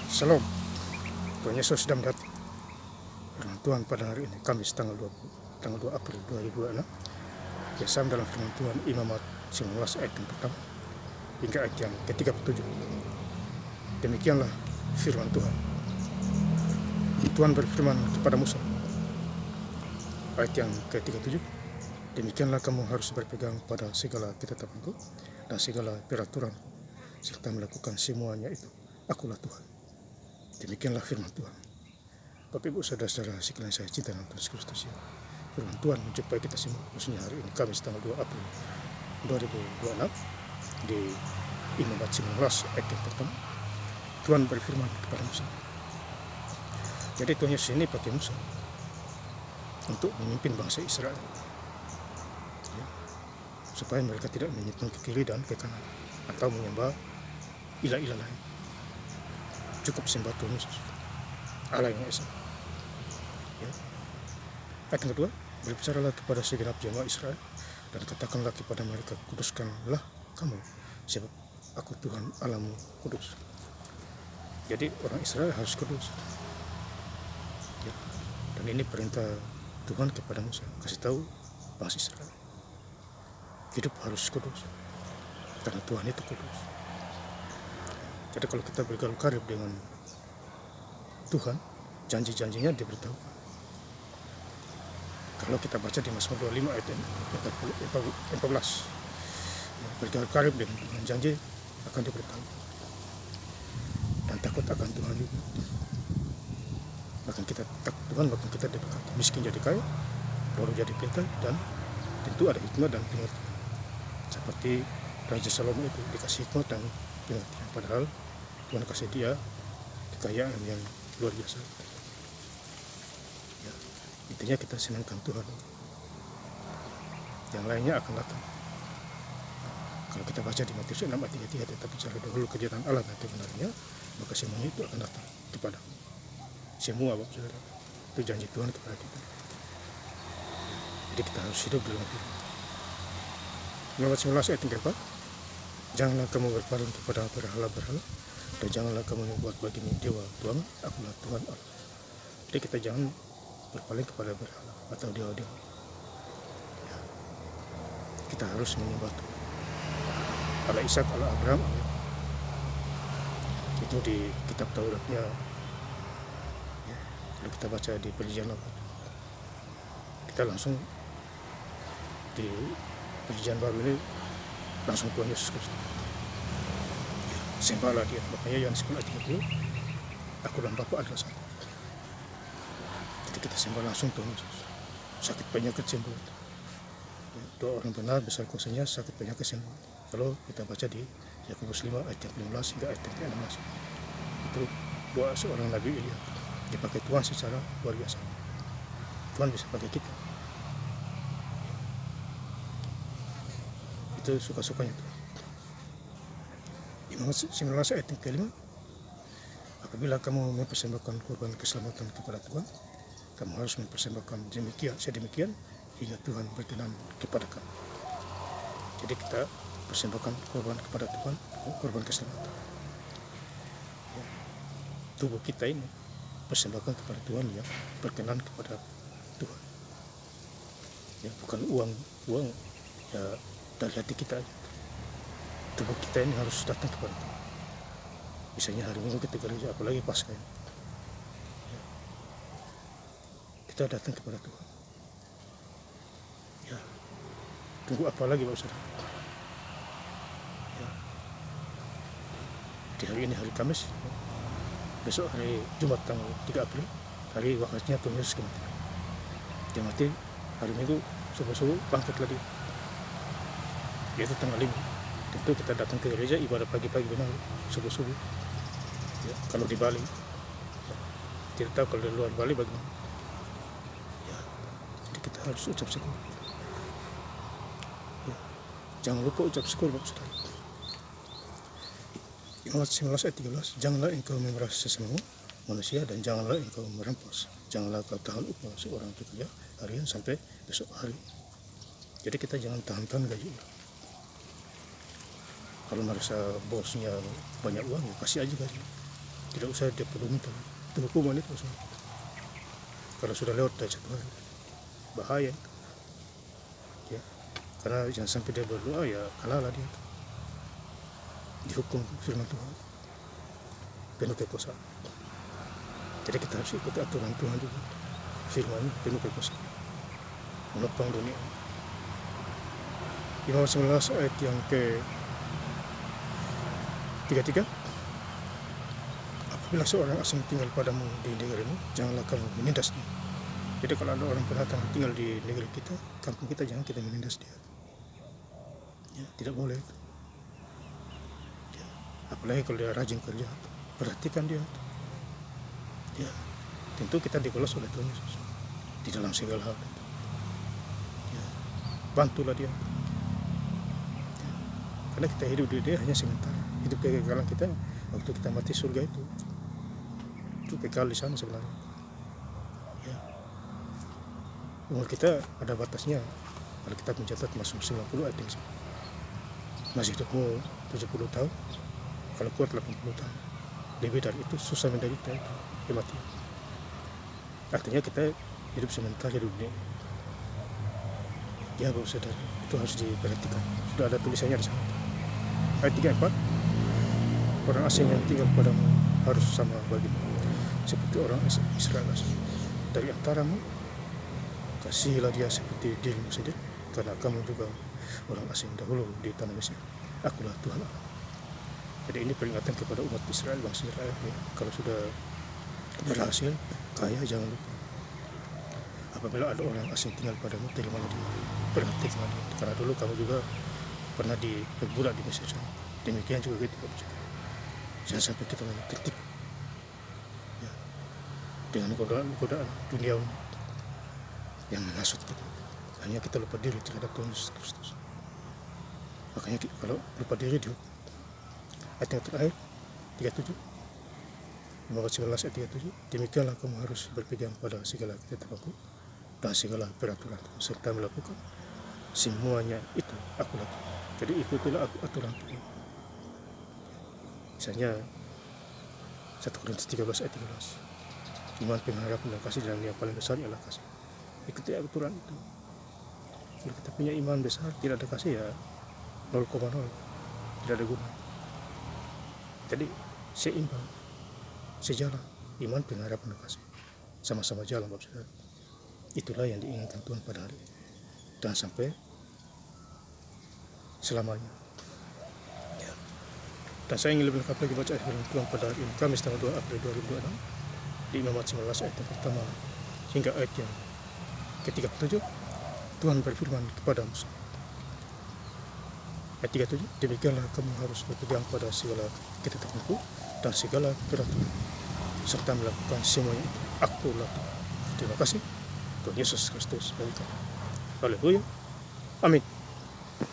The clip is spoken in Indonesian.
Shalom, Tuhan Yesus sedang datang. Firman Tuhan pada hari ini, Kamis tanggal 2 April 2026. Bersama dalam firman Tuhan Imamat 19 ayat yang pertama hingga ayat yang ke-37. Demikianlah firman Tuhan. Tuhan berfirman kepada Musa, ayat yang ke-37, demikianlah kamu harus berpegang pada segala ketetapanku dan segala peraturan serta melakukan semuanya itu. Akulah Tuhan. Demikianlah firman Tuhan. Bapak Ibu Saudara-saudara sekalian saya cinta dalam Tuhan Yesus Kristus, ya. Firman Tuhan menjumpai kita semua khususnya hari ini Kamis tanggal 2 April 2026 di Imamat 19 ayat yang pertama. Tuhan berfirman kepada Musa. Jadi Tuhan Yesus ini pakai Musa untuk memimpin bangsa Israel, ya, supaya mereka tidak menyimpang ke kiri dan ke kanan atau menyembah ilah-ilah lain. Cukup sembah Tuhan Yesus, Allah yang Esa. Ya. Ayat yang kedua, berbicaralah kepada segenap jemaah Israel dan katakanlah kepada mereka, kuduskanlah kamu, sebab aku Tuhan Allahmu kudus. Jadi orang Israel harus kudus. Ya. Dan ini perintah Tuhan kepada Musa, kasih tahu bangsa Israel, hidup harus kudus karena Tuhan itu kudus. Jadi kalau kita bergaul karib dengan Tuhan, janji-janjinya diberitahu. Kalau kita baca di Mazmur 25 ayat 14, bergaul karib dengan janji akan diberitahu dan takut akan Tuhan juga. Bahkan kita takut Tuhan, bahkan kita diberkati. Miskin jadi kaya, baru jadi pintar, dan tentu ada hikmah dan pengertian. Seperti Raja Salomo itu dikasih hikmah dan pengertian, padahal Tuhan kasih dia kekayaan yang luar biasa. Ya, intinya kita senangkan Tuhan. Yang lainnya akan datang. Kalau kita baca di Matius 6 ayat 33, tetapi cari dahulu kejahatan Allah dan kebenarannya, maka semuanya itu akan datang kepada semua, Bapak Saudara. Itu janji Tuhan kepada kita. Jadi kita harus hidup dalam firman. Imamat 19 ayat 4, janganlah kamu berpaling kepada berhala-berhala, dan janganlah kamu membuat bagimu dewa tuangan, akulah Tuhan Allah. Jadi kita jangan berpaling kepada berhala atau dewa-dewa. Ya. Kita harus menyembah Tuhan, Allah Ishak, Allah Abraham. Itu di kitab Tauratnya, ya. Kalau kita baca di Perjanjian Lama, kita langsung di Perjanjian Baru ini langsung Tuhan Yesus Kristus. Sembahlah dia. Makanya Yohanes 10 ayat 30, aku dan Bapa adalah satu. Jadi kita sembah langsung Tuhan Yesus. Sakit penyakit sembuh. Ya, doa orang benar besar kuasanya, sakit penyakit sembuh. Kalau kita baca di Yakobus 5 ayat 15 hingga ayat 16, itu doa seorang Nabi Elia dipakai Tuhan secara luar biasa. Tuhan bisa pakai kita. Itu suka-sukanya Tuhan. Imamat 19 ayat yang kelima, apabila kamu mempersembahkan korban keselamatan kepada Tuhan, kamu harus mempersembahkan sedemikian hingga Tuhan berkenan kepada kamu. Jadi kita persembahkan korban kepada Tuhan, korban keselamatan. Ya. Tubuh kita ini persembahkan kepada Tuhan yang berkenan kepada Tuhan. Ya, bukan uang ya, dari hati kita aja. Tubuh kita ini harus datang kepada Tuhan. Misalnya hari Minggu kita gereja, apalagi Paskah, ya. Kita datang kepada Tuhan. Ya, tunggu apa lagi, Bapak Saudara? Ya. Di hari ini hari Kamis, ya. Besok hari Jumat tanggal 3 April, hari wafatnya Tuhan Yesus kematian. Dia mati hari Minggu subuh-subuh, bangkit lagi, yaitu tanggal 5. Tentu kita datang ke gereja ibadah pagi-pagi benar, subuh-subuh. Ya, kalau di Bali, ya, tidak tahu kalau di luar Bali bagaimana. Ya, jadi kita harus ucap syukur. Ya, jangan lupa ucap syukur, Bapak Saudara. Imamat 19 ayat 13, janganlah engkau memeras sesamamu manusia, dan janganlah engkau merampas. Janganlah kau tahan upah seorang pekerja harian sampai besok hari. Jadi kita jangan tahan-tahan gaji orang. Kalau merasa bosnya banyak uang, ya kasih aja gaji. Tidak usah dia perlu minta. Itu hukuman itu. Kalau sudah lewat dari 1 hari, bahaya itu. Ya, karena jangan sampai dia berdoa ya kalahlah dia. Dihukum firman Tuhan. Penuh kekuasaan. Jadi kita harus ikuti aturan Tuhan juga. Firman penuh kekuasaan. Menopang dunia. Imamat 19 ayat yang ke-33. Apabila seorang asing tinggal padamu di negerimu, janganlah kamu menindasnya. Jadi kalau ada orang pendatang tinggal di negeri kita, kampung kita, jangan kita menindas dia. Ya, tidak boleh. Ya, apalagi kalau dia rajin kerja, perhatikan dia. Ya, tentu kita dibalas oleh Tuhan Yesus di dalam segala hal. Ya, bantulah dia. Ya, karena kita hidup di dia hanya sementara. Hidup kekekalan kita waktu kita mati surga itu kekal di sana sebenarnya. Ya, umur kita ada batasnya. Kalau kita mencatat masuk 90, masih hidup 70 tahun, kalau kuat 80 tahun. Lebih dari itu susah menderita itu kematian. Artinya kita hidup sementara di dunia. Ya Bapak Saudara, itu harus diperhatikan. Sudah ada tulisannya di sana. Ayat 34, orang asing yang tinggal padamu harus sama bagimu seperti orang Israel asing. Dari antaramu kasihilah dia seperti dirimu sendiri, karena kamu juga orang asing dahulu di tanah Mesir. Akulah Tuhan Allah. Jadi ini peringatan kepada umat Israel, bangsa Israel. Ya, kalau sudah berhasil kaya, jangan lupa apabila ada orang asing tinggal padamu, terimalah dia, perhatikanlah dia, karena dulu kamu juga pernah diperbudak di Mesir. Demikian juga kita, jangan sampai kita tertipu ya, dengan godaan dunia yang menghasut kita. Hanya kita lupa diri terhadap Tuhan Yesus Kristus. Makanya kalau lupa diri dihukum. Ayat yang terakhir 37, Imamat 11 ayat 37, demikianlah kamu harus berpegang pada segala ketetapanku dan segala peraturan serta melakukan semuanya itu aku lakukan. Jadi ikutilah aturan Tuhan. Misalnya 1 Korintus 13 ayat 13, iman, pengharapan dan kasih, dan yang paling besar ialah kasih. Ikuti aturan itu. Kalau kita punya iman besar tidak ada kasih, ya 0,0, tidak ada guna. Jadi seimbang, sejalan, iman, pengharapan dan kasih, sama-sama jalan Bapak Saudara. Itulah yang diinginkan Tuhan pada hari ini, dan sampai selamanya. Ya. Dan saya ingin lebih lengkap lagi baca firman Tuhan pada hari ini, Kamis tanggal 2 April 2026, di Imamat 19 ayat yang pertama hingga ayat yang ke-37. Tuhan berfirman kepada Musa, ayat 37, demikianlah kamu harus berpegang pada segala ketetapanku dan segala peraturan serta melakukan semuanya itu. Akulah Tuhan. Terima kasih. Tuhan Yesus Kristus berkata. Haleluya. Amin.